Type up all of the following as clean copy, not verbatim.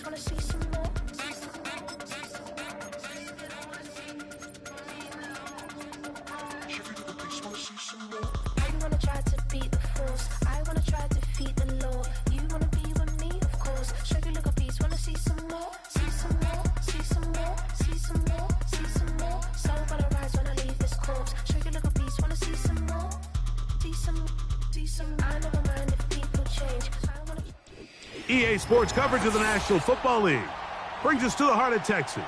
wanna see some more. You wanna try to beat the force. I wanna try to defeat the law. You wanna be with me, of course. Show you look a piece, wanna see some more. See some more, see some more, see some more, see some more. So gonna rise when I leave this corpse. Show you look a piece, wanna see some more. See some, see some. I never mind if people change. I wanna. EA Sports coverage of the National Football League brings us to the heart of Texas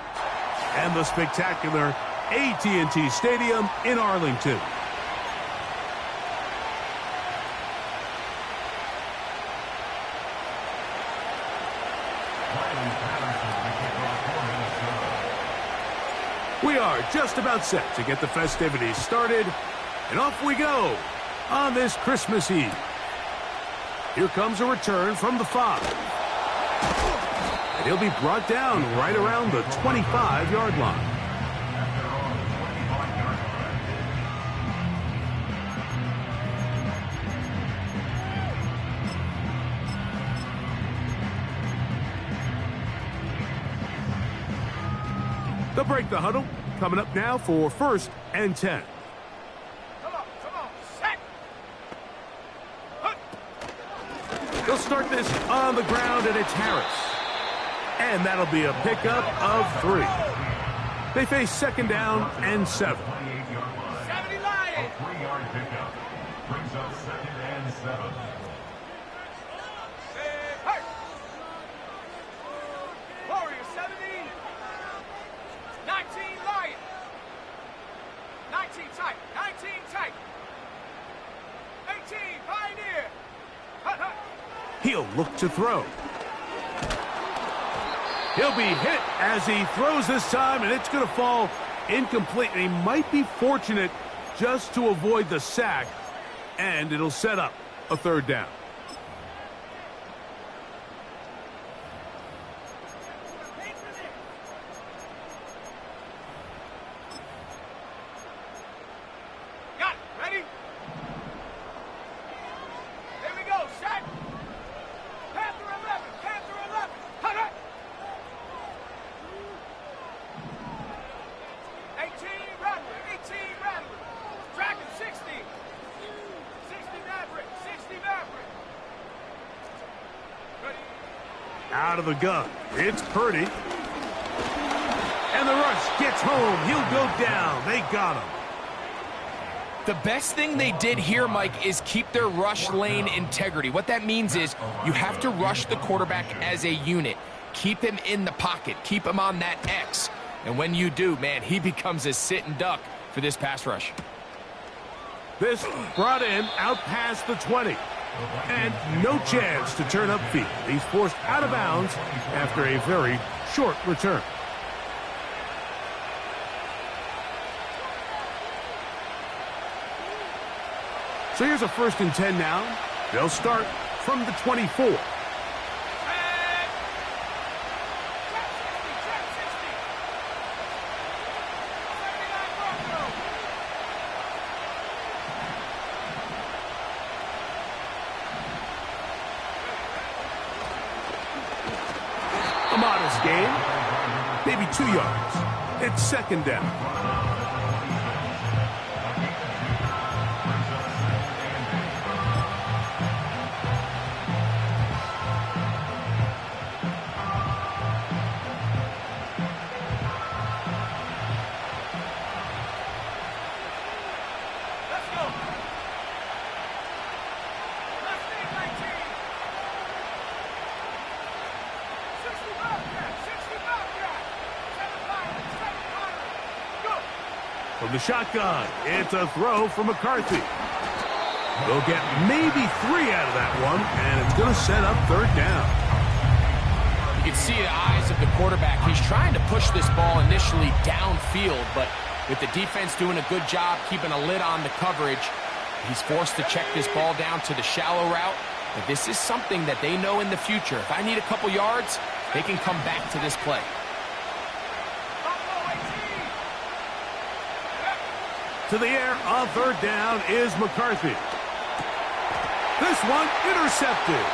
and the spectacular AT&T Stadium in Arlington. We are just about set to get the festivities started, and off we go on this Christmas Eve. Here comes a return from the 5. And he'll be brought down right around the 25-yard line. They'll break the huddle. Coming up now for 1st and 10. Come on, set. They'll start this on the ground, and it's Harris. And that'll be a pickup of 3. They face 2nd down and 7. 70 Lions. A 3-yard pickup brings up 2nd and 7. Hey. Warrior 70. 19 Lions. 19 tight. 19 tight. 18 Pioneer. Hut, hut. He'll look to throw. He'll be hit as he throws this time, and it's going to fall incomplete. And he might be fortunate just to avoid the sack, and it'll set up a 3rd down. Got it. Ready? Here we go. Set. Panther 11. Panther 11. Hut, hut. 18 Rattler. 18 Rattler. Dragon 60. 60 Maverick. 60 Maverick. Ready? Out of the gun, it's Purdy. And the rush gets home. He'll go down. They got him. The best thing they did here, Mike, is keep their rush lane integrity. What that means is you have to rush the quarterback as a unit. Keep him in the pocket. Keep him on that X. And when you do, man, he becomes a sitting duck for this pass rush. This brought in out past the 20. And no chance to turn upfield. He's forced out of bounds after a very short return. So here's a 1st and 10 now. They'll start from the 24. A modest gain, maybe 2 yards. It's 2nd down. Let's go. Let's make 19. 65 cat. 65 cat. 7 Pilot. 7 Pilot. Go. From the shotgun, it's a throw from McCarthy. They'll get maybe 3 out of that one, and it's going to set up 3rd down. You can see the eyes of the quarterback. He's trying to push this ball initially downfield, but with the defense doing a good job keeping a lid on the coverage, he's forced to check this ball down to the shallow route. But this is something that they know in the future. If I need a couple yards, they can come back to this play. To the air on 3rd down is McCarthy. This one intercepted.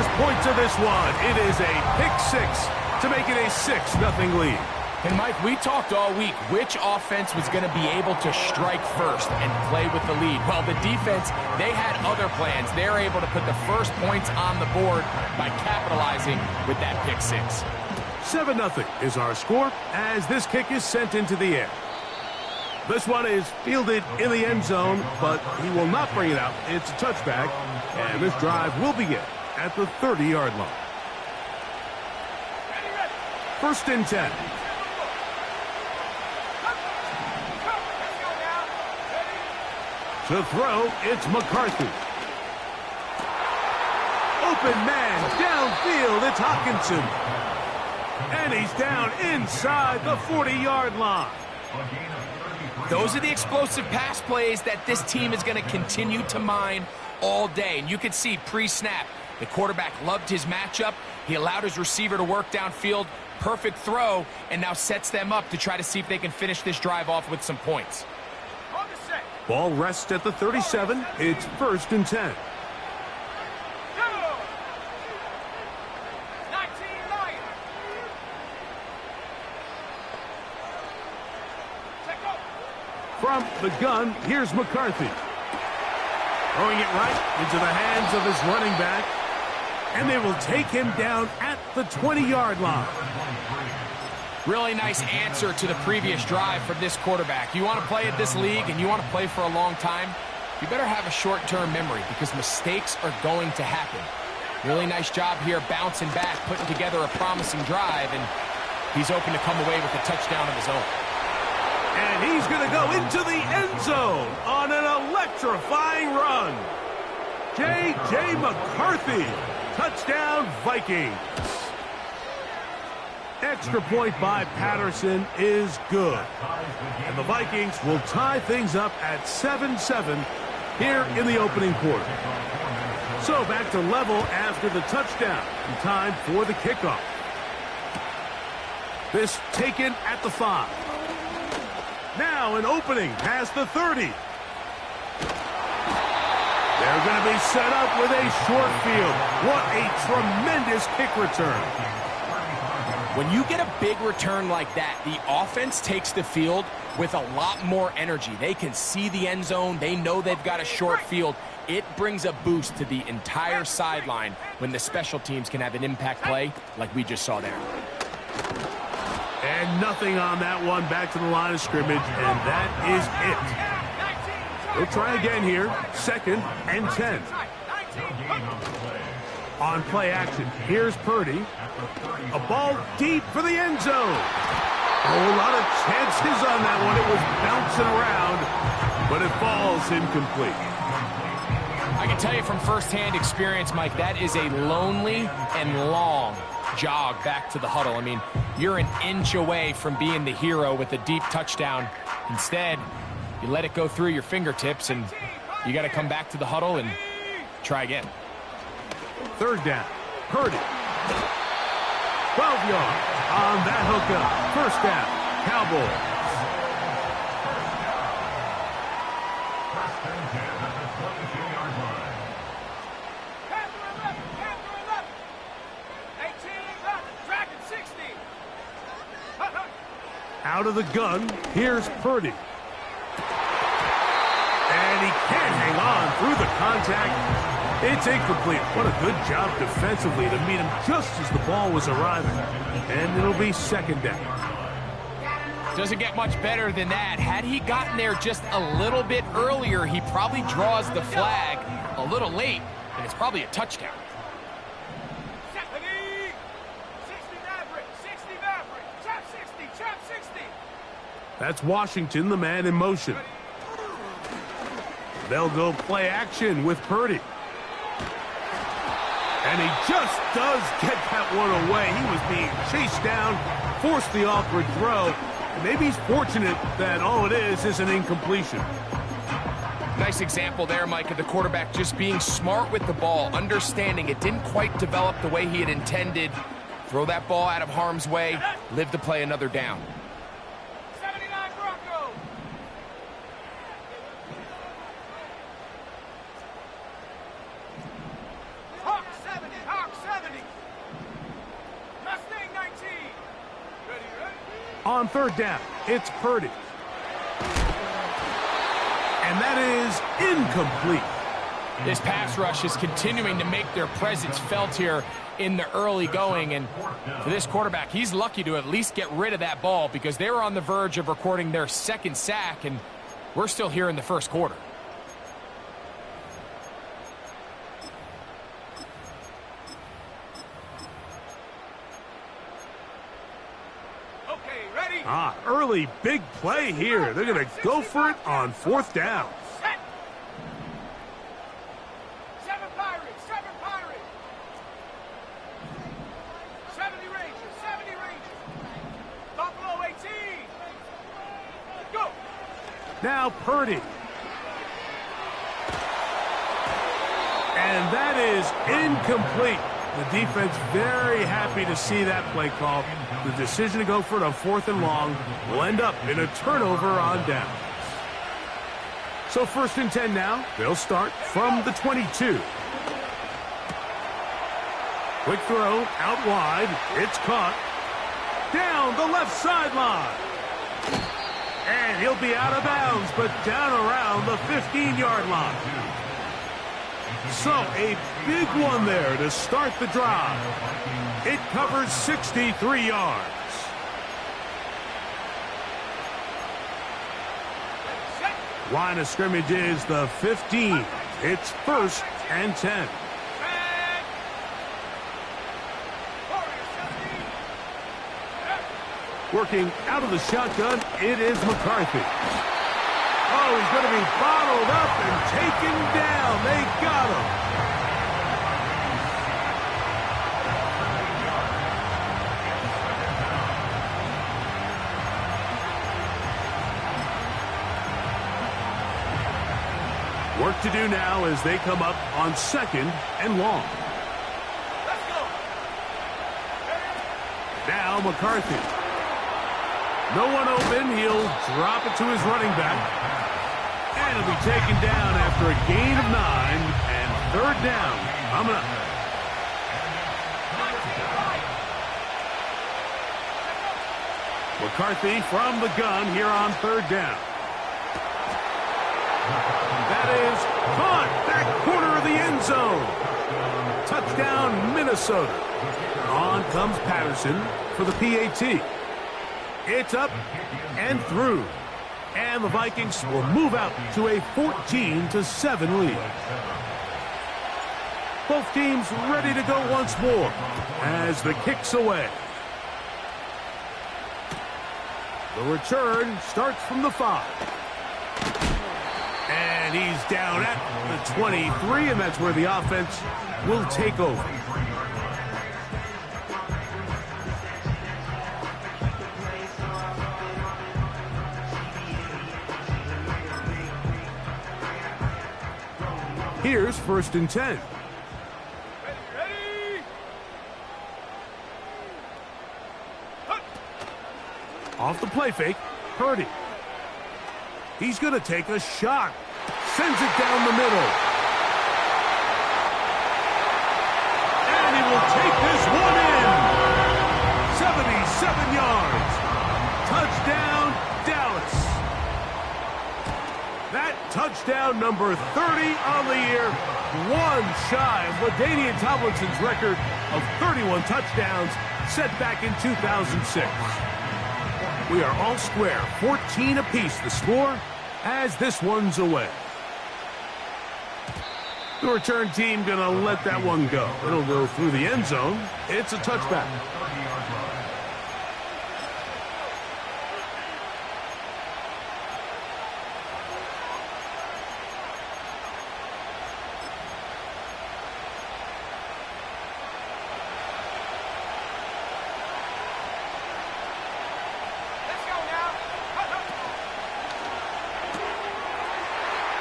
first points of this one. It is a pick six to make it a 6-0 lead. And Mike, we talked all week which offense was going to be able to strike first and play with the lead. Well, the defense, they had other plans. They're able to put the first points on the board by capitalizing with that pick six. 7-0 is our score as this kick is sent into the air. This one is fielded in the end zone, but he will not bring it out. It's a touchback, and this drive will begin at the 30-yard line. First and 10. To throw, it's McCarthy. Open man, downfield, it's Hockenson. And he's down inside the 40-yard line. Those are the explosive pass plays that this team is going to continue to mine all day. And you can see pre-snap, the quarterback loved his matchup. He allowed his receiver to work downfield. Perfect throw, and now sets them up to try to see if they can finish this drive off with some points. Ball rests at the 37. It's first and 10. From the gun, here's McCarthy. Throwing it right into the hands of his running back. And they will take him down at the 20-yard line. Really nice answer to the previous drive from this quarterback. You want to play at this league and you want to play for a long time, you better have a short-term memory because mistakes are going to happen. Really nice job here bouncing back, putting together a promising drive, and he's open to come away with a touchdown of his own. And he's going to go into the end zone on an electrifying run. J.J. McCarthy, touchdown Vikings. Extra point by Patterson is good. And the Vikings will tie things up at 7-7 here in the opening quarter. So back to level after the touchdown. And time for the kickoff. This taken at the 5. Now an opening past the 30. They're going to be set up with a short field. What a tremendous kick return. When you get a big return like that, the offense takes the field with a lot more energy. They can see the end zone. They know they've got a short field. It brings a boost to the entire sideline when the special teams can have an impact play like we just saw there. And nothing on that one, back to the line of scrimmage, and that is it. We'll try again here, 2nd and 10. On play action, here's Purdy. A ball deep for the end zone. A lot of chances on that one. It was bouncing around, but it falls incomplete. I can tell you from firsthand experience, Mike, that is a lonely and long jog back to the huddle. I mean, you're an inch away from being the hero with a deep touchdown. Instead, you let it go through your fingertips, and you got to come back to the huddle and try again. 3rd down. Purdy. 12 yards on that hookup. 1st down. Cowboys. Out of the gun, here's Purdy. And he can't hang on through the contact. It's incomplete. What a good job defensively to meet him just as the ball was arriving. And it'll be 2nd down. Doesn't get much better than that. Had he gotten there just a little bit earlier, he probably draws the flag a little late, and it's probably a touchdown. That's Washington, the man in motion. They'll go play action with Purdy. And he just does get that one away. He was being chased down, forced the awkward throw. And maybe he's fortunate that all it is an incompletion. Nice example there, Mike, of the quarterback just being smart with the ball, understanding it didn't quite develop the way he had intended. Throw that ball out of harm's way, live to play another down. On third down, it's Purdy. And that is incomplete. This pass rush is continuing to make their presence felt here in the early going. And for this quarterback, he's lucky to at least get rid of that ball because they were on the verge of recording their second sack, and we're still here in the first quarter. Okay, ready? Early big play here. They're going to go for it on fourth down. Set. Seven Pirates, 70 Rangers, 70 Rangers. Buffalo 18. Go. Now Purdy. And that is incomplete. The defense very happy to see that play call. The decision to go for it on fourth and long will end up in a turnover on downs. So 1st and 10 now. They'll start from the 22. Quick throw out wide. It's caught. Down the left sideline. And he'll be out of bounds, but down around the 15-yard line. So a big one there to start the drive. It covers 63 yards. Line of scrimmage is the 15. It's 1st and 10. Working out of the shotgun, it is McCarthy. Oh, he's going to be bottled up and taken down. They got him. Work to do now as they come up on 2nd and long. Let's go. Now McCarthy. No one open. He'll drop it to his running back. And he'll be taken down after a gain of 9 and 3rd down. Coming up. McCarthy from the gun here on 3rd down. That is caught. Back corner of the end zone. Touchdown, Minnesota. On comes Patterson for the PAT. It's up and through. And the Vikings will move out to a 14-7 lead. Both teams ready to go once more as the kick's away. The return starts from the 5. And he's down at the 23, and that's where the offense will take over. Here's 1st and 10. Ready? Off the play fake, Purdy. He's going to take a shot. Sends it down the middle. And he will take this one in. 77 yards. Touchdown, Dallas. That touchdown number 30 on the year. One shy of LaDainian Tomlinson's record of 31 touchdowns set back in 2006. We are all square, 14 apiece the score as this one's away. The return team gonna let that one go. It'll go through the end zone. It's a touchback. Let's go now.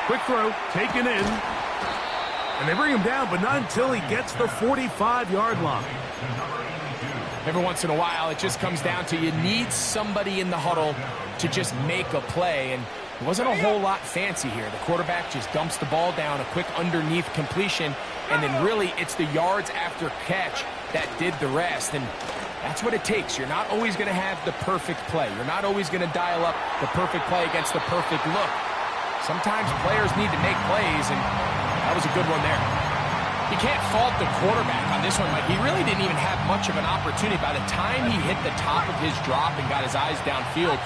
Quick throw, taken in. And they bring him down, but not until he gets the 45-yard line. Every once in a while, it just comes down to you need somebody in the huddle to just make a play. And it wasn't a whole lot fancy here. The quarterback just dumps the ball down, a quick underneath completion, and then really it's the yards after catch that did the rest. And That's what it takes. You're not always going to have the perfect play. You're not always going to dial up the perfect play against the perfect look. Sometimes players need to make plays, and that was a good one there. You can't fault the quarterback on this one, Mike. He really didn't even have much of an opportunity. By the time he hit the top of his drop and got his eyes downfield,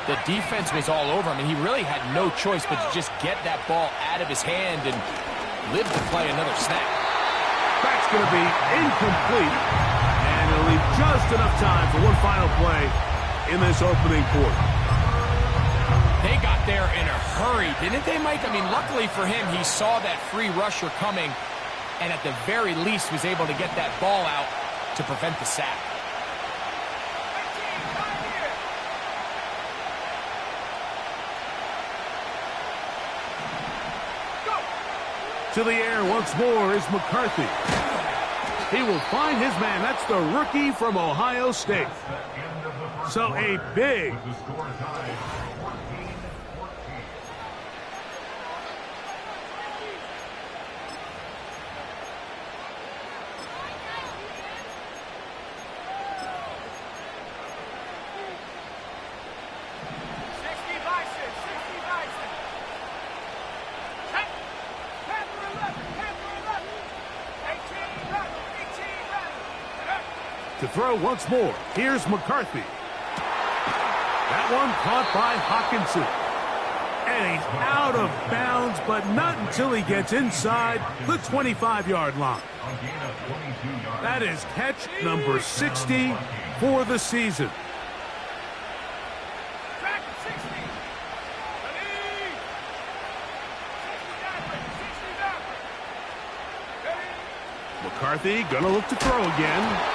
the defense was all over him, and he really had no choice but to just get that ball out of his hand and live to play another snap. That's going to be incomplete, and it'll leave just enough time for one final play in this opening quarter. They got there in a hurry, didn't they, Mike? I mean, luckily for him, he saw that free rusher coming, and at the very least was able to get that ball out to prevent the sack. To the air once more is McCarthy. He will find his man. That's the rookie from Ohio State. So a big... To throw once more, here's McCarthy. That one caught by Hawkinson. And he's out of bounds, but not until he gets inside the 25-yard line. That is catch number 60 for the season. McCarthy gonna look to throw again.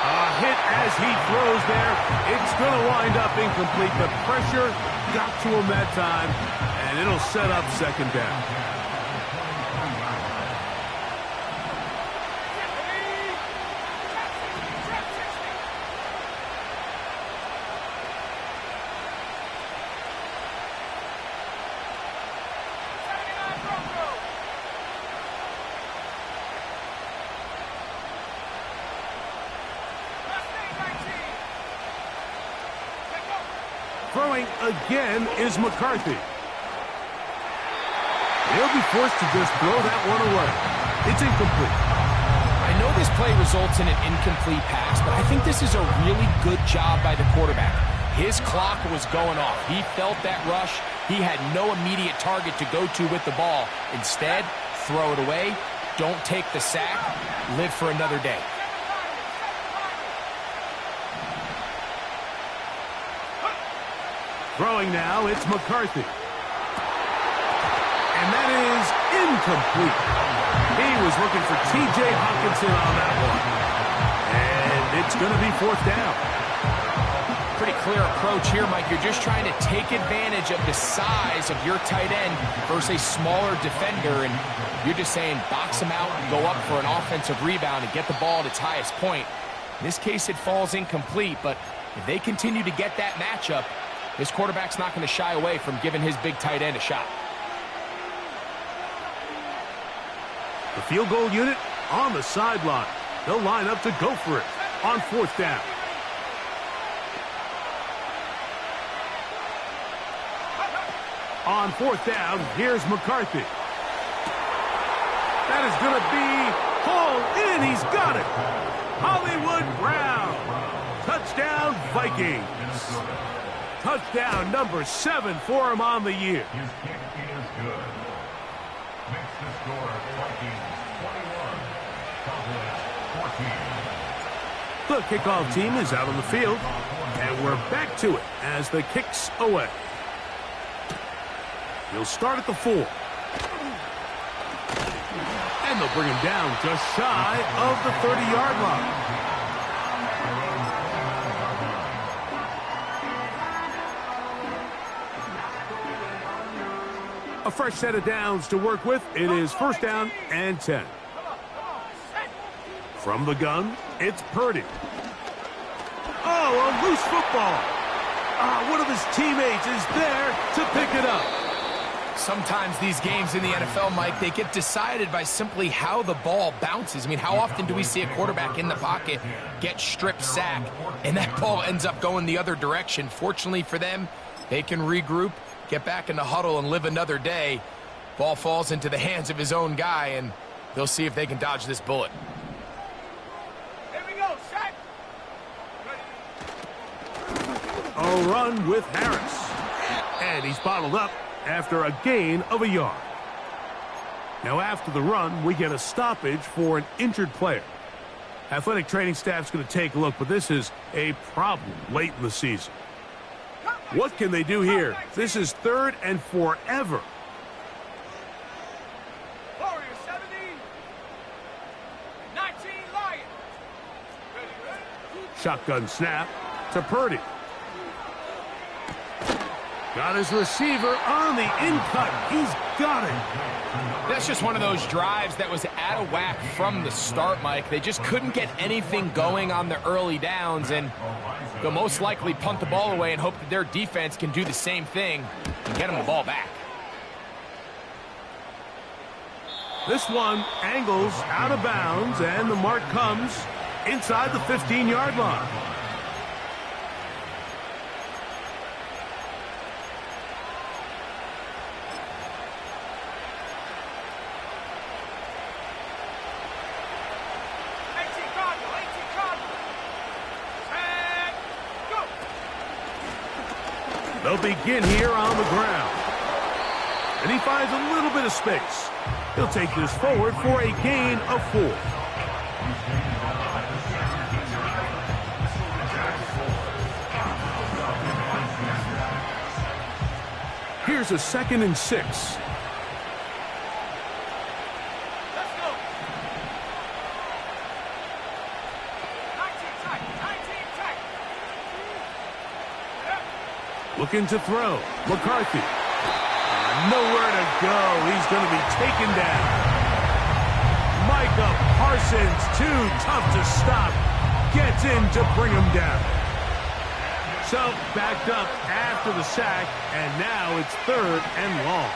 A hit as he throws there. It's going to wind up incomplete. The pressure got to him that time, and it'll set up second down. Throwing again is McCarthy. He'll be forced to just throw that one away. It's incomplete. I know this play results in an incomplete pass, but I think this is a really good job by the quarterback. His clock was going off. He felt that rush. He had no immediate target to go to with the ball. Instead, throw it away. Don't take the sack. Live for another day. Throwing now, it's McCarthy. And that is incomplete. He was looking for T.J. Hawkinson on that one. And it's going to be fourth down. Pretty clear approach here, Mike. You're just trying to take advantage of the size of your tight end versus a smaller defender. And you're just saying box him out and go up for an offensive rebound and get the ball at its highest point. In this case, it falls incomplete. But if they continue to get that matchup, this quarterback's not going to shy away from giving his big tight end a shot. The field goal unit on the sideline. They'll line up to go for it on fourth down. On fourth down, here's McCarthy. That is going to be hauled in. He's got it. Hollywood Brown. Touchdown, Vikings. Touchdown number 7 for him on the year. His kick is good. Makes the score Vikings 21, Cowboys 14. The kickoff team is out on the field, and we're back to it as the kick's away. He'll start at the 4. And they'll bring him down just shy of the 30-yard line. A fresh set of downs to work with. It is first down and 10. From the gun, it's Purdy. Oh, a loose football. One of his teammates is there to pick it up. Sometimes these games in the NFL, Mike, they get decided by simply how the ball bounces. I mean, how often do we see a quarterback in the pocket get strip sack, and that ball ends up going the other direction? Fortunately for them, they can regroup, get back in the huddle, and live another day. Ball falls into the hands of his own guy, and they'll see if they can dodge this bullet. Here we go, set. A run with Harris. And he's bottled up after a gain of a yard. Now after the run, we get a stoppage for an injured player. Athletic training staff's going to take a look, but this is a problem late in the season. What can they do here? This is 3rd and forever. Warrior 70. 19 Lions. Ready. Shotgun snap to Purdy. Got his receiver on the in-cut. He's got it. That's just one of those drives that was out of whack from the start, Mike. They just couldn't get anything going on the early downs, and they'll most likely punt the ball away and hope that their defense can do the same thing and get them the ball back. This one angles out of bounds, and the mark comes inside the 15-yard line. They'll begin here on the ground. And he finds a little bit of space. He'll take this forward for a gain of 4. Here's a 2nd and 6. Let's go. 19 tight. 19 tight. Looking to throw. McCarthy. Nowhere to go. He's going to be taken down. Micah Parsons, too tough to stop. Gets in to bring him down. So backed up after the sack, and now it's 3rd and long.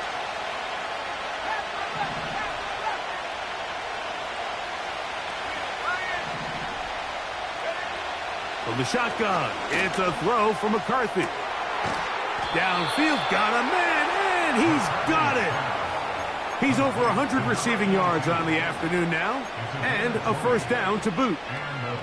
From the shotgun, it's a throw for McCarthy. Downfield, got a man, and he's got it. He's over 100 receiving yards on the afternoon now, and a 1st down to boot.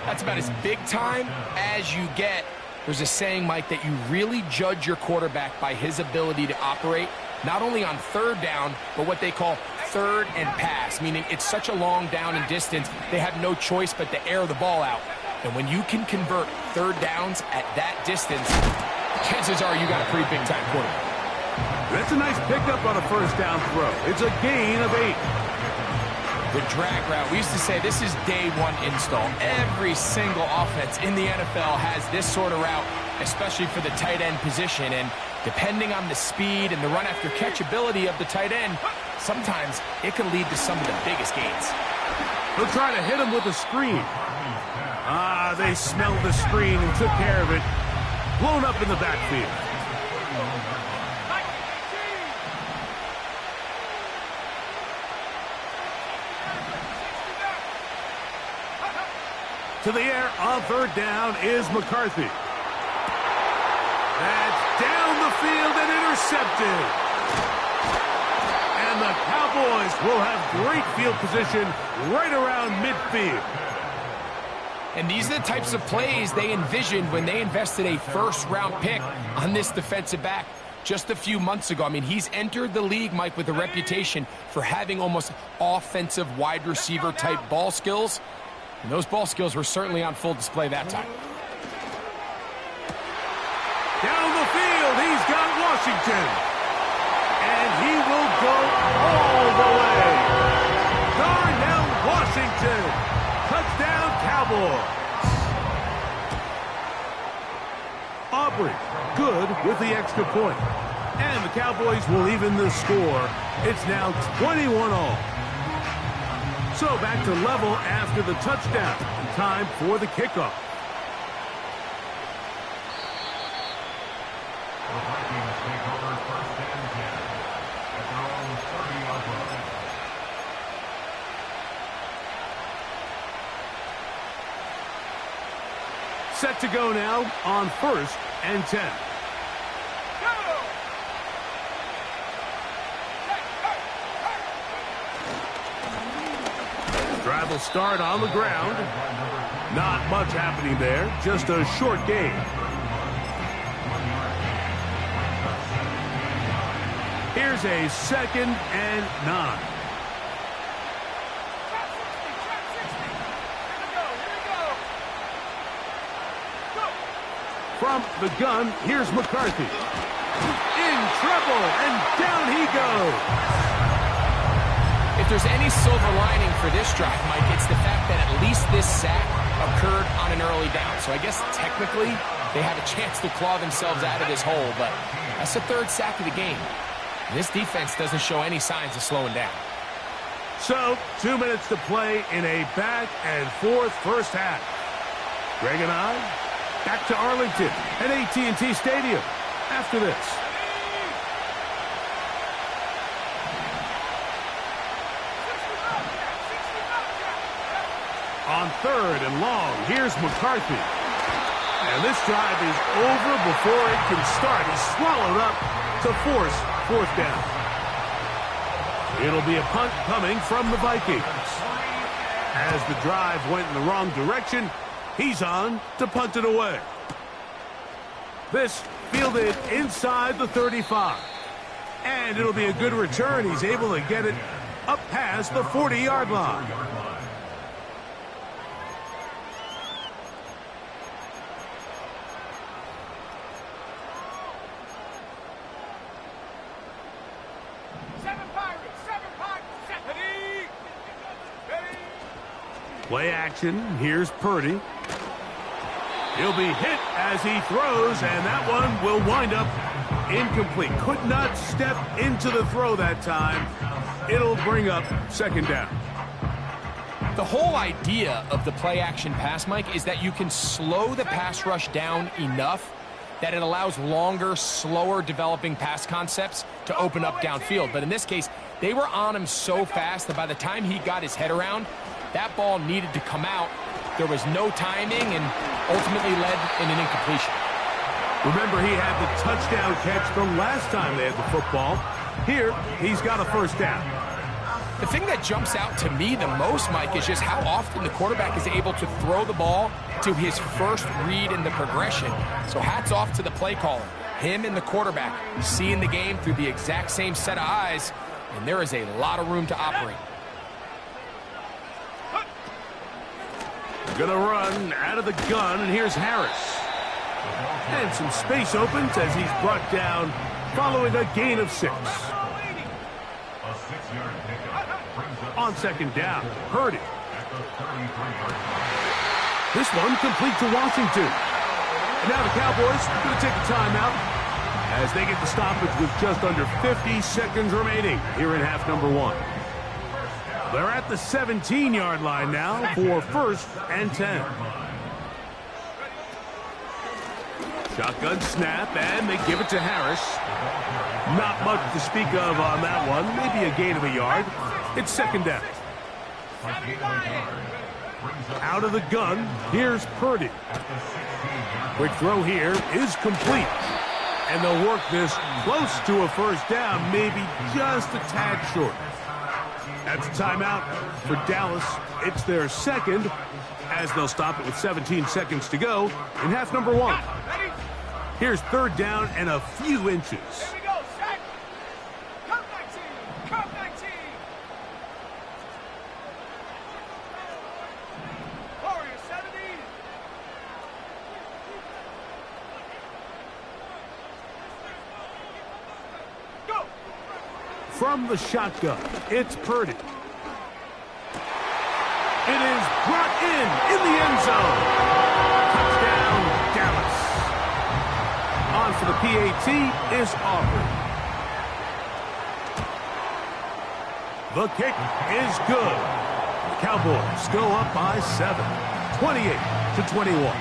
That's about as big time as you get. There's a saying, Mike, that you really judge your quarterback by his ability to operate, not only on 3rd down, but what they call 3rd and pass, meaning it's such a long down and distance, they have no choice but to air the ball out. And when you can convert 3rd downs at that distance, chances are you got a pretty big-time quarterback. That's a nice pickup on a 1st down throw. It's a gain of 8. The drag route, we used to say this is day 1 install. Every single offense in the NFL has this sort of route, especially for the tight end position. And depending on the speed and the run-after-catch ability of the tight end, sometimes it can lead to some of the biggest gains. They'll try to hit him with a screen. They smelled the screen and took care of it. Blown up in the backfield. To the air on 3rd down is McCarthy. That's down the field and intercepted. And the Cowboys will have great field position right around midfield. And these are the types of plays they envisioned when they invested a 1st-round pick on this defensive back just a few months ago. I mean, he's entered the league, Mike, with a reputation for having almost offensive wide receiver type ball skills. And those ball skills were certainly on full display that time. Down the field, he's got Washington. And he will go all the way. Darnell Washington. Touchdown, Cowboys. Aubrey, good with the extra point. And the Cowboys will even the score. It's now 21-all. So back to level after the touchdown. Time for the kickoff. The Vikings take over 1st and 10 at the Set to go now on 1st and 10. Drive will start on the ground. Not much happening there. Just a short game. Here's a 2nd and 9. From the gun, here's McCarthy. In trouble, and down he goes. If there's any silver lining for this drive, Mike, it's the fact that at least this sack occurred on an early down. So I guess technically they have a chance to claw themselves out of this hole, but that's the 3rd sack of the game. And this defense doesn't show any signs of slowing down. So, 2 minutes to play in a back and forth first half. Greg and I back to Arlington at AT&T Stadium after this. On 3rd and long, here's McCarthy. And this drive is over before it can start. He's swallowed up to force 4th down. It'll be a punt coming from the Vikings. As the drive went in the wrong direction, he's on to punt it away. This fielded inside the 35. And it'll be a good return. He's able to get it up past the 40-yard line. Play action. Here's Purdy. He'll be hit as he throws, and that one will wind up incomplete. Could not step into the throw that time. It'll bring up 2nd down. The whole idea of the play action pass, Mike, is that you can slow the pass rush down enough that it allows longer, slower developing pass concepts to open up downfield. But in this case, they were on him so fast that by the time he got his head around, that ball needed to come out. There was no timing and ultimately led in an incompletion. Remember, he had the touchdown catch the last time they had the football. Here, he's got a 1st down. The thing that jumps out to me the most, Mike, is just how often the quarterback is able to throw the ball to his first read in the progression. So hats off to the play caller. Him and the quarterback seeing the game through the exact same set of eyes, and there is a lot of room to operate. Gonna run out of the gun, and here's Harris. And some space opens as he's brought down following a gain of 6. On 2nd down, Purdy. This one complete to Washington. And now the Cowboys are going to take a timeout as they get the stoppage with just under 50 seconds remaining here in half number 1. They're at the 17-yard line now for 1st and 10. Shotgun snap, and they give it to Harris. Not much to speak of on that one. Maybe a gain of a yard. It's 2nd down. Out of the gun, here's Purdy. Quick throw here is complete. And they'll work this close to a 1st down, maybe just a tad short. That's a timeout for Dallas. It's their 2nd, as they'll stop it with 17 seconds to go in half number 1. Here's 3rd down and a few inches. Here we go, set. Come 19. Come 19. Warrior 70. Go. From the shotgun, it's Purdy. It is brought in the end zone. Touchdown, Dallas. On for the PAT is Aubrey. The kick is good. The Cowboys go up by 7, 28-21.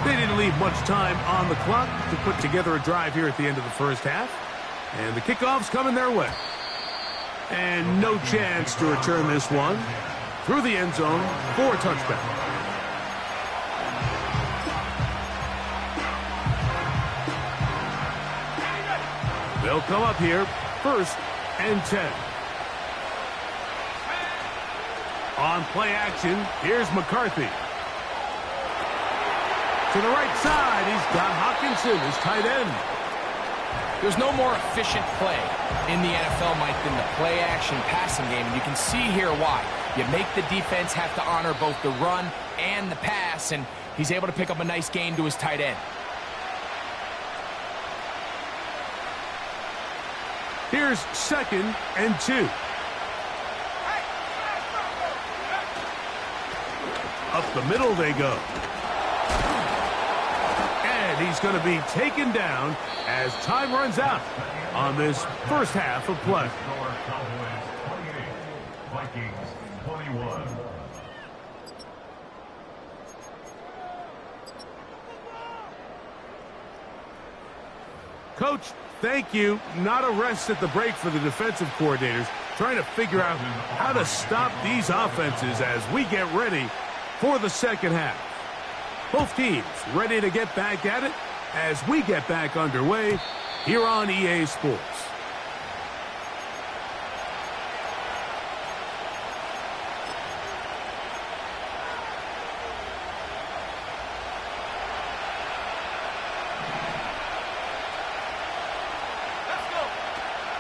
They didn't leave much time on the clock to put together a drive here at the end of the first half. And the kickoff's coming their way. And no chance to return this one through the end zone for a touchdown. They'll come up here, 1st and 10. On play action, here's McCarthy. To the right side, he's got Hockenson, his tight end. There's no more efficient play in the NFL, Mike, than the play-action passing game. And you can see here why. You make the defense have to honor both the run and the pass, and he's able to pick up a nice gain to his tight end. Here's 2nd and 2. Up the middle they go. And he's going to be taken down as time runs out on this first half of play. Cowboys 28, Vikings 21. Coach, thank you. Not a rest at the break for the defensive coordinators, trying to figure out how to stop these offenses as we get ready for the second half. Both teams ready to get back at it as we get back underway here on EA Sports.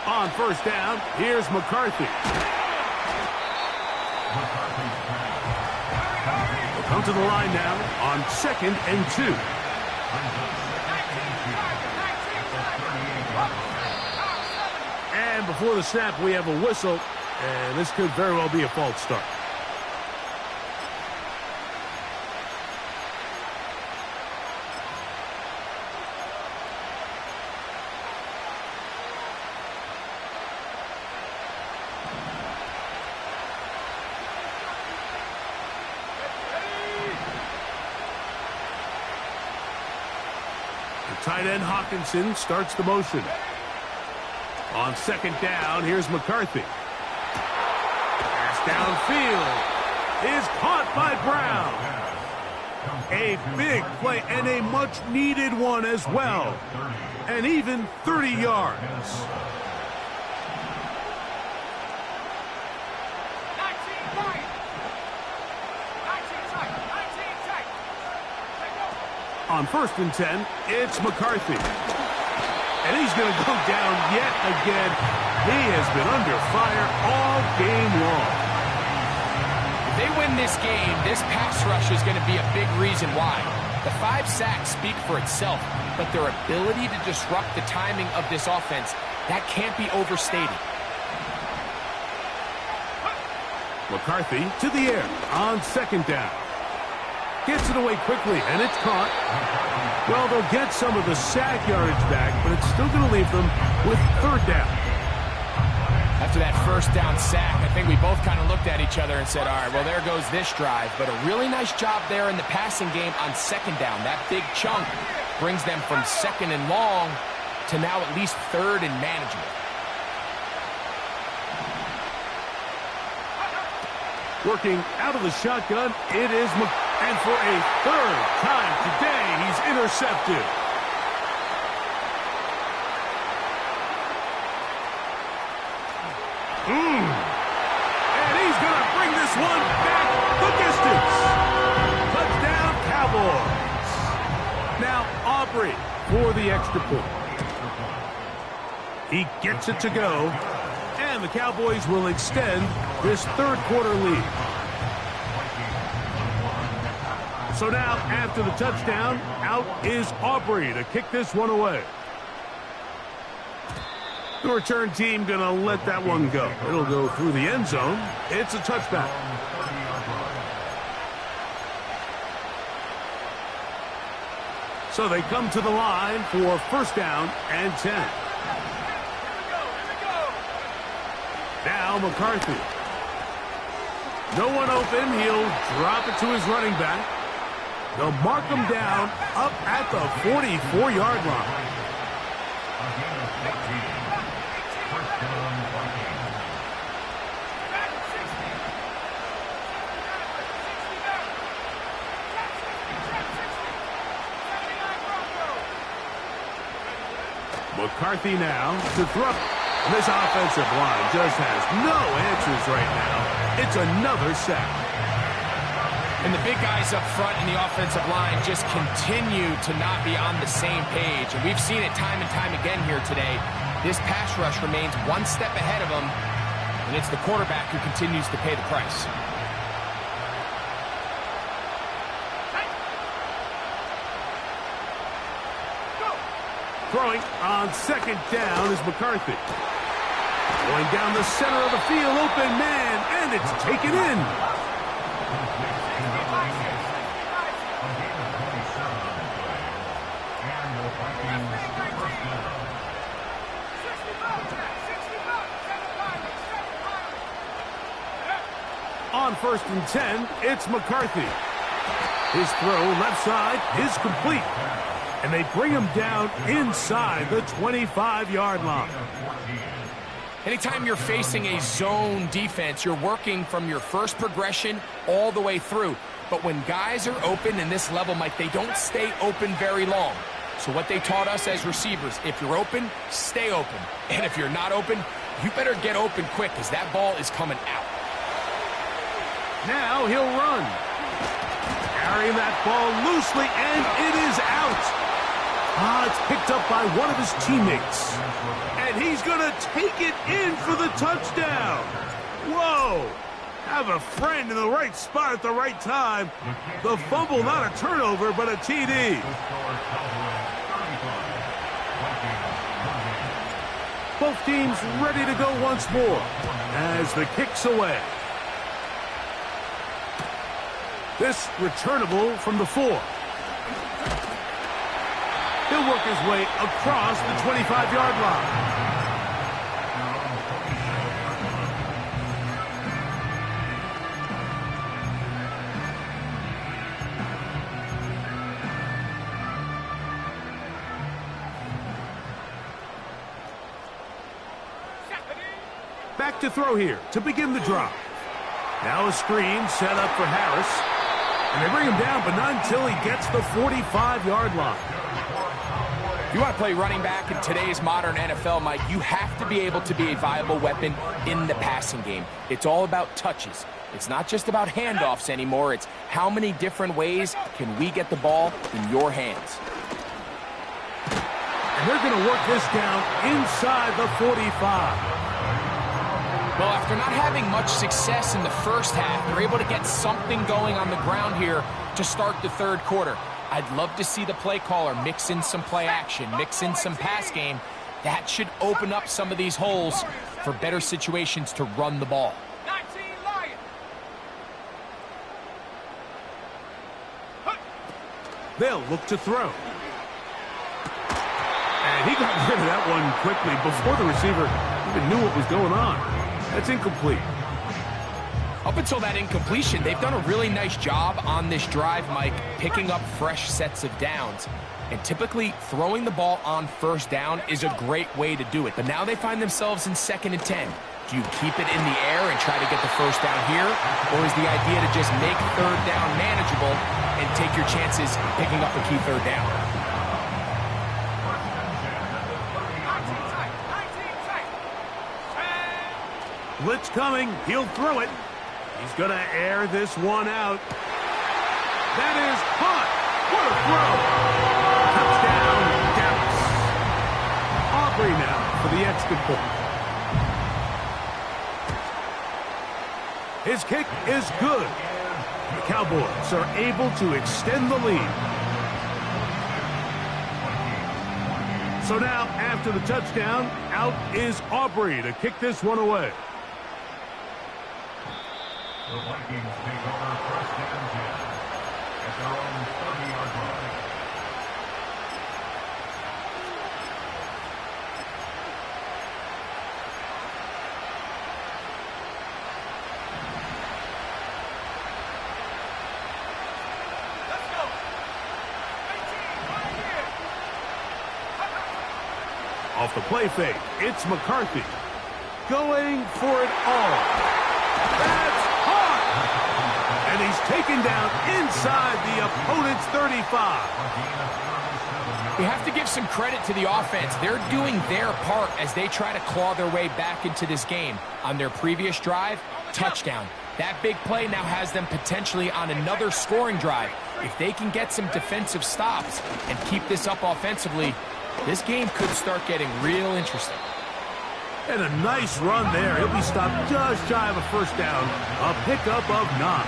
On 1st down, here's McCarthy. We'll come to the line now on 2nd and 2. And before the snap, we have a whistle, and this could very well be a false start. Tight end Hockenson starts the motion. On 2nd down, here's McCarthy. Pass downfield is caught by Brown. A big play and a much-needed one as well. And even 30 yards. On 1st and 10, it's McCarthy. And he's going to go down yet again. He has been under fire all game long. If they win this game, this pass rush is going to be a big reason why. The 5 sacks speak for itself, but their ability to disrupt the timing of this offense, that can't be overstated. McCarthy to the air on 2nd down. Gets it away quickly, and it's caught. Well, they'll get some of the sack yardage back, but it's still going to leave them with 3rd down. After that 1st down sack, I think we both kind of looked at each other and said, all right, well, there goes this drive. But a really nice job there in the passing game on 2nd down. That big chunk brings them from 2nd and long to now at least 3rd and manageable. Working out of the shotgun, it is and for a 3rd time today, he's intercepted. And he's going to bring this one back the distance. Touchdown, Cowboys. Now Aubrey for the extra point. He gets it to go. And the Cowboys will extend this 3rd quarter lead. So now, after the touchdown, out is Aubrey to kick this one away. The return team going to let that one go. It'll go through the end zone. It's a touchback. So they come to the line for 1st down and 10. Now McCarthy. No one open. He'll drop it to his running back. They'll mark him down up at the 44-yard line. Back 60. 60 back. Check 60. 79 Broncos. McCarthy now to throw. This offensive line just has no answers right now. It's another sack. And the big guys up front in the offensive line just continue to not be on the same page. And we've seen it time and time again here today. This pass rush remains one step ahead of them, and it's the quarterback who continues to pay the price. Throwing on second down is McCarthy. Going down the center of the field, open man, and it's taken in. On 1st and 10, it's McCarthy. His throw left side is complete. And they bring him down inside the 25-yard line. Anytime you're facing a zone defense, you're working from your first progression all the way through. But when guys are open in this level, Mike, they don't stay open very long. So what they taught us as receivers, if you're open, stay open. And if you're not open, you better get open quick because that ball is coming out. Now he'll run. Carrying that ball loosely, and it is out. It's picked up by one of his teammates. And he's going to take it in for the touchdown. Whoa. Have a friend in the right spot at the right time. The fumble, not a turnover, but a TD. Both teams ready to go once more as the kick's away. This returnable from the 4. He'll work his way across the 25-yard line. Back to throw here to begin the drive. Now a screen set up for Harris. And they bring him down, but not until he gets the 45-yard line. If you want to play running back in today's modern NFL, Mike, you have to be able to be a viable weapon in the passing game. It's all about touches. It's not just about handoffs anymore. It's how many different ways can we get the ball in your hands. And they're going to work this down inside the 45. Well, after not having much success in the first half, they're able to get something going on the ground here to start the third quarter. I'd love to see the play caller mix in some play action, mix in some pass game. That should open up some of these holes for better situations to run the ball. 19 Lions. They'll look to throw. And he got rid of that one quickly before the receiver even knew what was going on. That's incomplete. Up until that incompletion, they've done a really nice job on this drive, Mike, picking up fresh sets of downs. And typically, throwing the ball on first down is a great way to do it. But now they find themselves in 2nd and 10. Do you keep it in the air and try to get the first down here? Or is the idea to just make third down manageable and take your chances picking up a key third down? 19 tight. 19 tight. Blitz coming. He'll throw it. He's going to air this one out. That is caught. What a throw. Touchdown, Dallas. Aubrey now for the extra point. His kick is good. The Cowboys are able to extend the lead. So now, after the touchdown, out is Aubrey to kick this one away. The Vikings take over 1st and 10 at their own 30-yard line. Let's go. 18 right here. Off the play fake, it's McCarthy. going for it all. That's hard. And he's taken down inside the opponent's 35. You have to give some credit to the offense. They're doing their part as they try to claw their way back into this game. On their previous drive, touchdown. That big play now has them potentially on another scoring drive. If they can get some defensive stops and keep this up offensively, this game could start getting real interesting. And a nice run there. He'll be stopped just shy of a first down. A pickup of 9.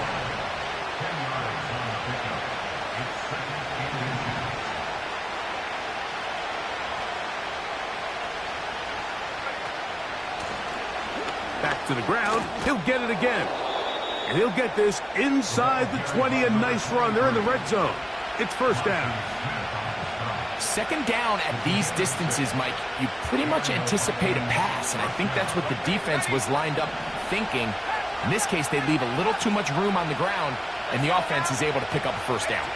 Back to the ground. He'll get it again. And he'll get this inside the 20. A nice run. They're in the red zone. It's first down. Second down at these distances, Mike, you pretty much anticipate a pass, and I think that's what the defense was lined up thinking. In this case, they leave a little too much room on the ground, and the offense is able to pick up a first down.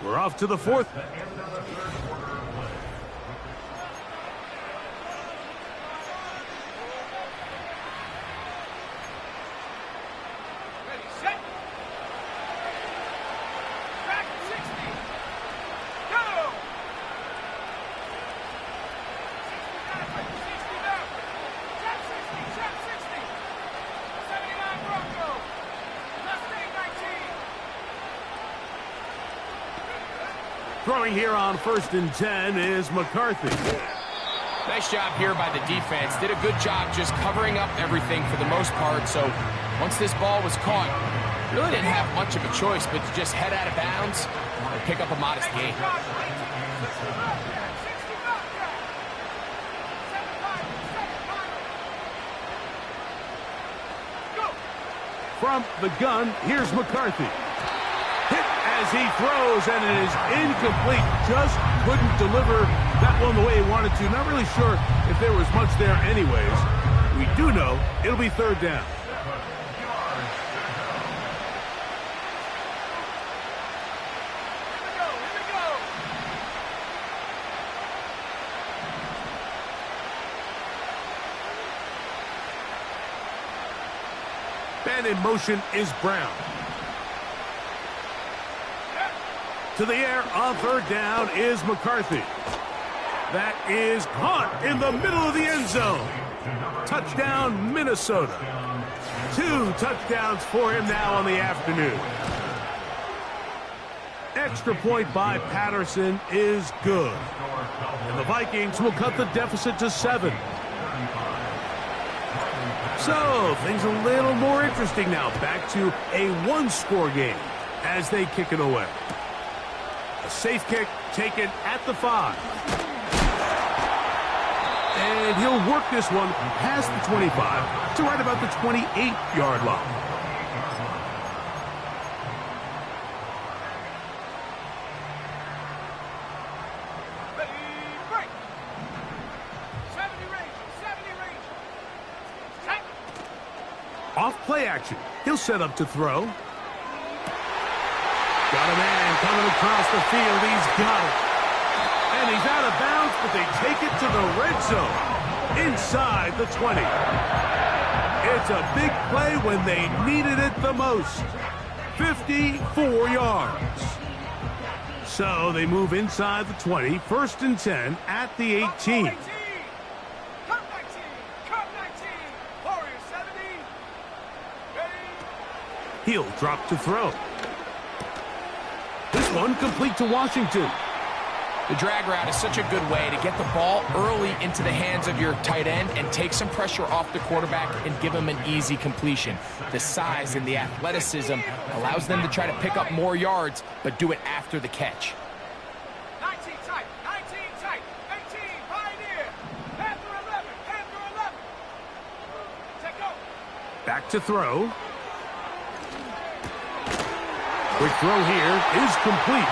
We're off to the fourth. Throwing here on 1st and 10 is McCarthy. Nice job here by the defense. Did a good job just covering up everything for the most part. So once this ball was caught, really didn't have much of a choice but to just head out of bounds and pick up a modest gain. From the gun, here's McCarthy. Hit as he throws, and it is incomplete. Just couldn't deliver that one the way he wanted to. Not really sure if there was much there anyways. We do know it'll be third down. And in motion is Brown. To the air on third down is McCarthy. That is caught in the middle of the end zone. Touchdown, Minnesota. 2 touchdowns for him now on the afternoon. Extra point by Patterson is good. And the Vikings will cut the deficit to 7. So, things a little more interesting now. Back to a one-score game as they kick it away. A safe kick taken at the 5. And he'll work this one past the 25 to right about the 28-yard line. Off play action. He'll set up to throw. Got a man coming across the field. He's got it. And he's out of bounds, but they take it to the red zone. Inside the 20. It's a big play when they needed it the most. 54 yards. So they move inside the 20. 1st and 10 at the 18. He'll drop to throw. This one complete to Washington. The drag route is such a good way to get the ball early into the hands of your tight end and take some pressure off the quarterback and give him an easy completion. The size and the athleticism allows them to try to pick up more yards, but do it after the catch. 19 tight, 19 tight, 18, Pioneer, Panther 11, Panther 11. Take go. Back to throw. Quick throw here is complete.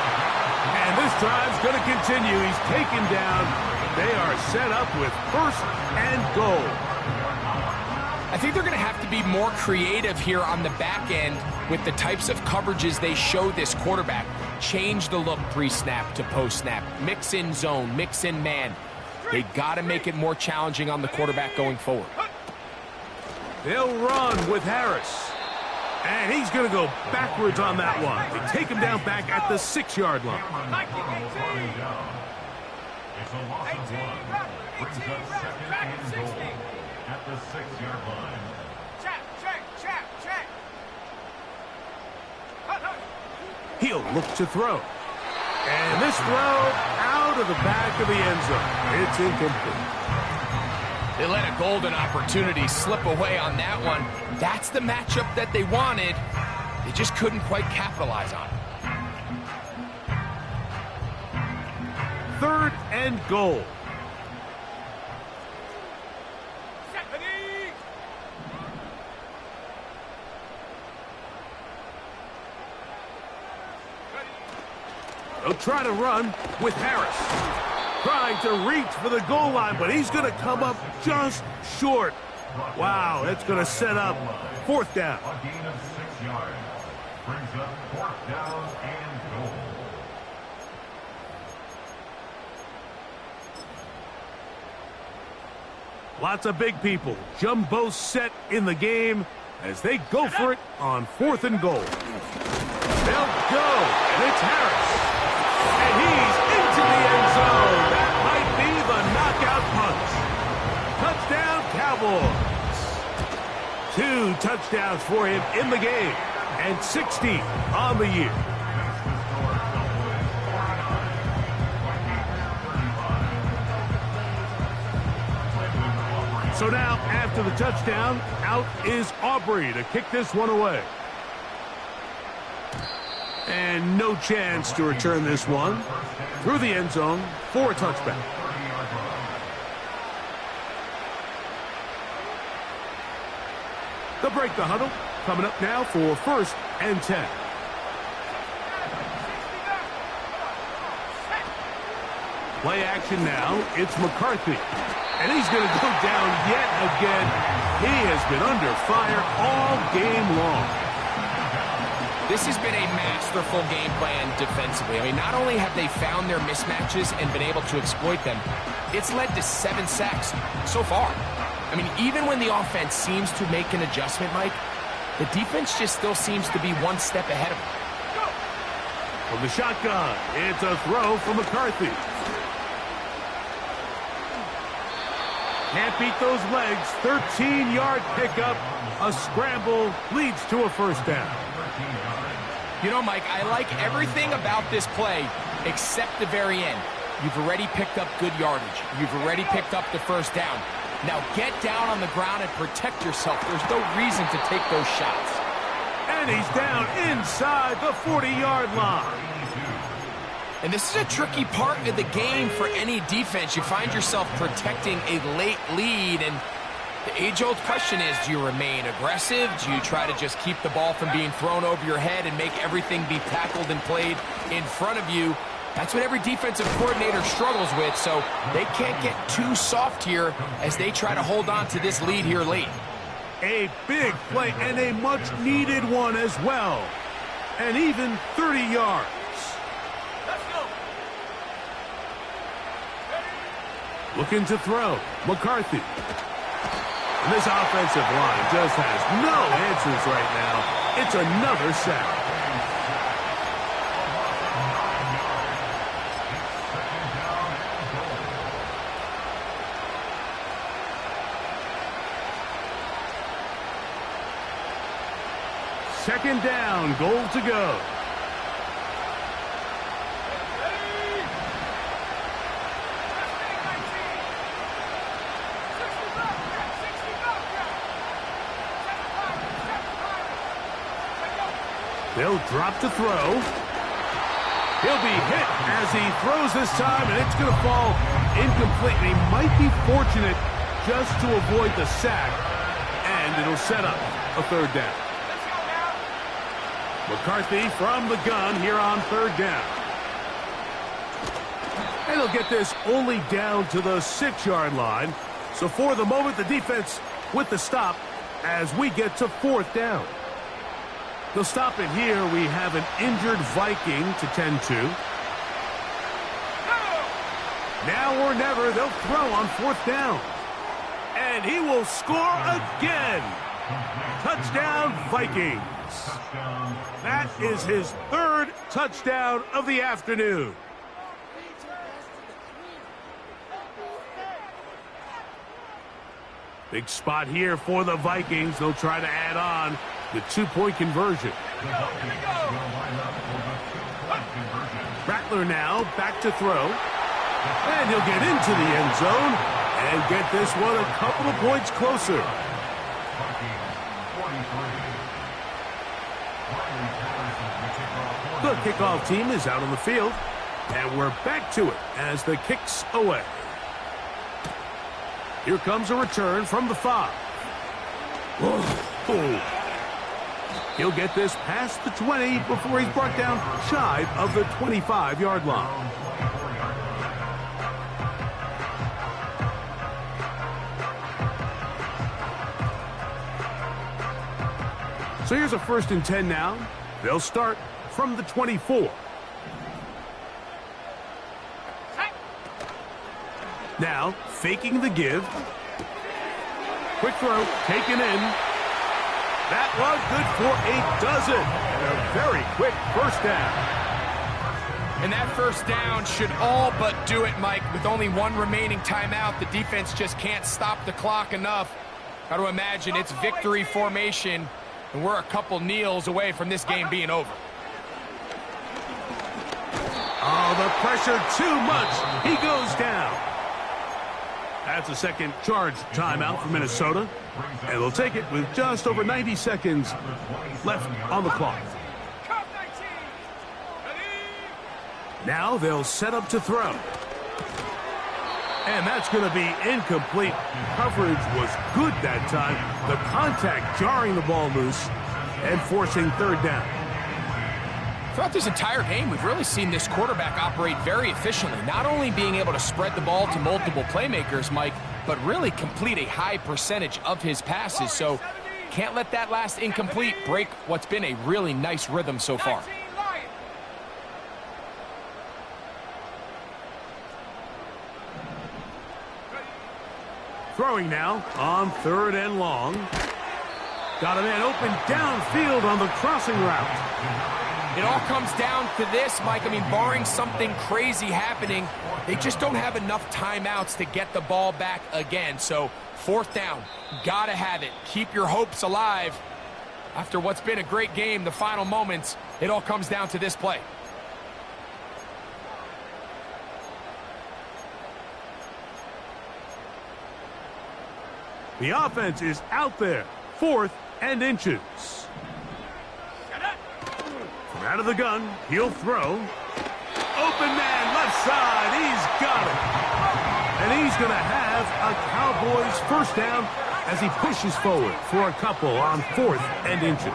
And this drive's going to continue. He's taken down. They are set up with 1st and goal. I think they're going to have to be more creative here on the back end with the types of coverages they show this quarterback. Change the look pre-snap to post-snap. Mix in zone, mix in man. They got to make it more challenging on the quarterback going forward. They'll run with Harris. And he's going to go backwards on that one. They take him down back at the 6-yard line. It's a loss of 1. Brings up 2nd and goal at the 6-yard line. Check. He'll look to throw. And this throw out of the back of the end zone. It's incomplete. They let a golden opportunity slip away on that one. That's the matchup that they wanted. They just couldn't quite capitalize on it. 3rd and goal. They'll try to run with Harris. Trying to reach for the goal line, but he's going to come up just short. Wow, that's going to set up 4th down. A gain of 6 yards. Brings up 4th down and goal. Lots of big people. Jumbo set in the game as they go for it on 4th and goal. They'll go, and it's Harris. And he's into the end zone. That might be the knockout punch. Touchdown, Cowboys. 2 touchdowns for him in the game, and 16 on the year. So now, after the touchdown, out is Aubrey to kick this one away. And no chance to return this one through the end zone for a touchback. They'll break the huddle. Coming up now for 1st and 10. Play action now. It's McCarthy. And he's going to go down yet again. He has been under fire all game long. This has been a masterful game plan defensively. I mean, not only have they found their mismatches and been able to exploit them, it's led to 7 sacks so far. I mean, even when the offense seems to make an adjustment, Mike, the defense just still seems to be one step ahead of them. From the shotgun, it's a throw from McCarthy. Can't beat those legs. 13-yard pickup. A scramble leads to a 1st down. You know, Mike, I like everything about this play except the very end. You've already picked up good yardage. You've already picked up the 1st down. Now get down on the ground and protect yourself. There's no reason to take those shots. And he's down inside the 40-yard line. And this is a tricky part of the game for any defense. You find yourself protecting a late lead, and the age-old question is, do you remain aggressive? Do you try to just keep the ball from being thrown over your head and make everything be tackled and played in front of you? That's what every defensive coordinator struggles with, so they can't get too soft here as they try to hold on to this lead here late. A big play and a much-needed one as well. And even 30 yards. Looking to throw. McCarthy. And this offensive line just has no answers right now. It's another sack. Second down, goal to go. They'll drop to throw. He'll be hit as he throws this time, and it's going to fall incomplete. And he might be fortunate just to avoid the sack, and it'll set up a 3rd down. McCarthy from the gun here on 3rd down. And he'll get this only down to the 6-yard line. So for the moment, the defense with the stop as we get to 4th down. They'll stop it here. We have an injured Viking to tend to. Now or never, they'll throw on 4th down. And he will score again. Touchdown, Vikings. That is his 3rd touchdown of the afternoon. Big spot here for the Vikings. They'll try to add on the 2-point conversion. Rattler now back to throw. And he'll get into the end zone and get this one a couple of points closer. The kickoff team is out on the field. And we're back to it as the kick's away. Here comes a return from the 5. Whoa. He'll get this past the 20 before he's brought down shy of the 25-yard line. So here's a 1st and 10 now. They'll start from the 24. Now, faking the give. Quick throw, taken in. That was good for a dozen. And a very quick 1st down. And that 1st down should all but do it, Mike. With only 1 remaining timeout, the defense just can't stop the clock enough. Got to imagine it's victory formation, and we're a couple kneels away from this game being over. Oh, the pressure too much. He goes down. That's a second charge timeout for Minnesota. And they'll take it with just over 90 seconds left on the clock. Now they'll set up to throw. And that's going to be incomplete. Coverage was good that time. The contact jarring the ball loose and forcing 3rd down. Throughout this entire game, we've really seen this quarterback operate very efficiently, not only being able to spread the ball to multiple playmakers, Mike, but really complete a high percentage of his passes. So can't let that last incomplete break what's been a really nice rhythm so far. Throwing now on 3rd and long. Got a man open downfield on the crossing route. It all comes down to this, Mike. I mean, barring something crazy happening, they just don't have enough timeouts to get the ball back again. So 4th down, gotta have it. Keep your hopes alive. After what's been a great game, the final moments, it all comes down to this play. The offense is out there. 4th and inches. From out of the gun, he'll throw. Open man, left side. He's got it. And he's going to have a Cowboys 1st down as he pushes forward for a couple on 4th and inches.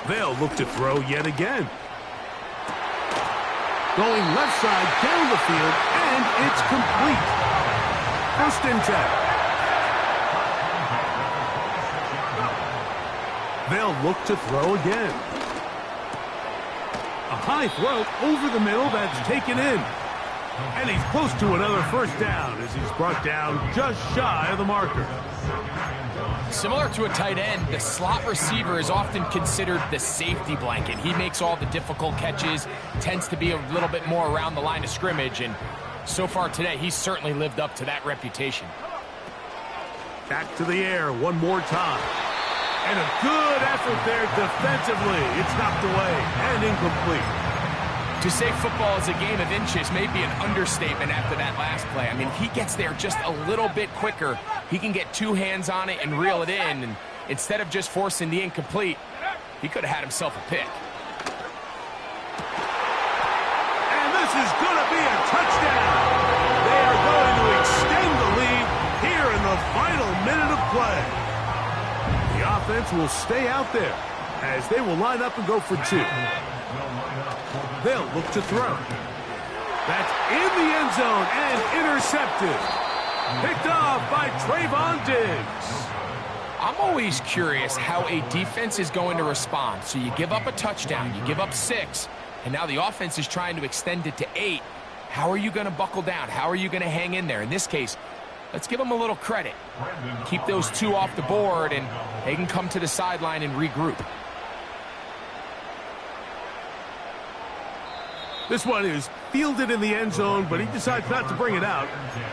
They'll look to throw yet again. Going left side down the field, and it's complete. 1st and 10. They'll look to throw again. A high throw over the middle that's taken in. And he's close to another 1st down as he's brought down just shy of the marker. Similar to a tight end, the slot receiver is often considered the safety blanket. He makes all the difficult catches, tends to be a little bit more around the line of scrimmage, and so far today, he's certainly lived up to that reputation. Back to the air one more time. And a good effort there defensively. It's knocked away and incomplete. To say football is a game of inches may be an understatement after that last play. I mean, he gets there just a little bit quicker. He can get 2 hands on it and reel it in. And instead of just forcing the incomplete, he could have had himself a pick. And this is going to be a touchdown. They are going to extend the lead here in the final minute of play. The offense will stay out there as they will line up and go for 2. They'll look to throw. That's in the end zone and intercepted. Picked off by Trayvon Diggs. I'm always curious how a defense is going to respond. So you give up a touchdown, you give up 6, and now the offense is trying to extend it to 8. How are you going to buckle down? How are you going to hang in there? In this case, let's give them a little credit. Keep those two off the board, and they can come to the sideline and regroup. This one is fielded in the end zone, but he decides not to bring it out,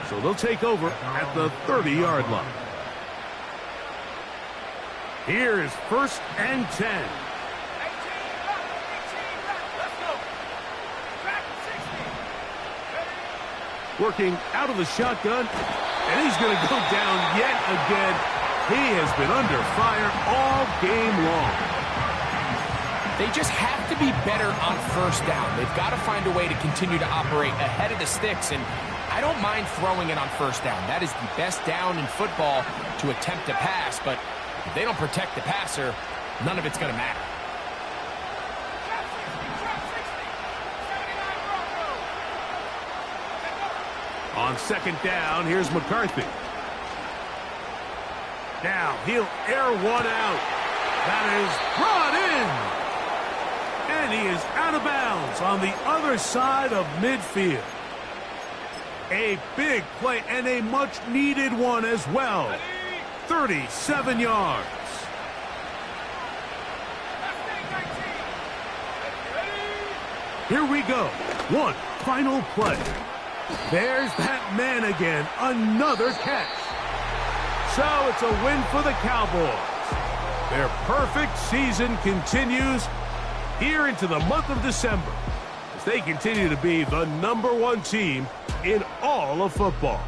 so they'll take over at the 30-yard line. Here is 1st and 10. 18 left, 18 left. Let's go. Track 60. Working out of the shotgun, and he's going to go down yet again. He has been under fire all game long. They just have to be better on 1st down. They've got to find a way to continue to operate ahead of the sticks, and I don't mind throwing it on 1st down. That is the best down in football to attempt to pass, but if they don't protect the passer, none of it's going to matter. Trap 60, 79 Broncos. On 2nd down, here's McCarthy. Now he'll air one out. That is brought in. And he is out of bounds on the other side of midfield. A big play and a much-needed one as well. 37 yards. Here we go. One final play. There's that man again. Another catch. So it's a win for the Cowboys. Their perfect season continues here into the month of December as they continue to be the #1 team in all of football.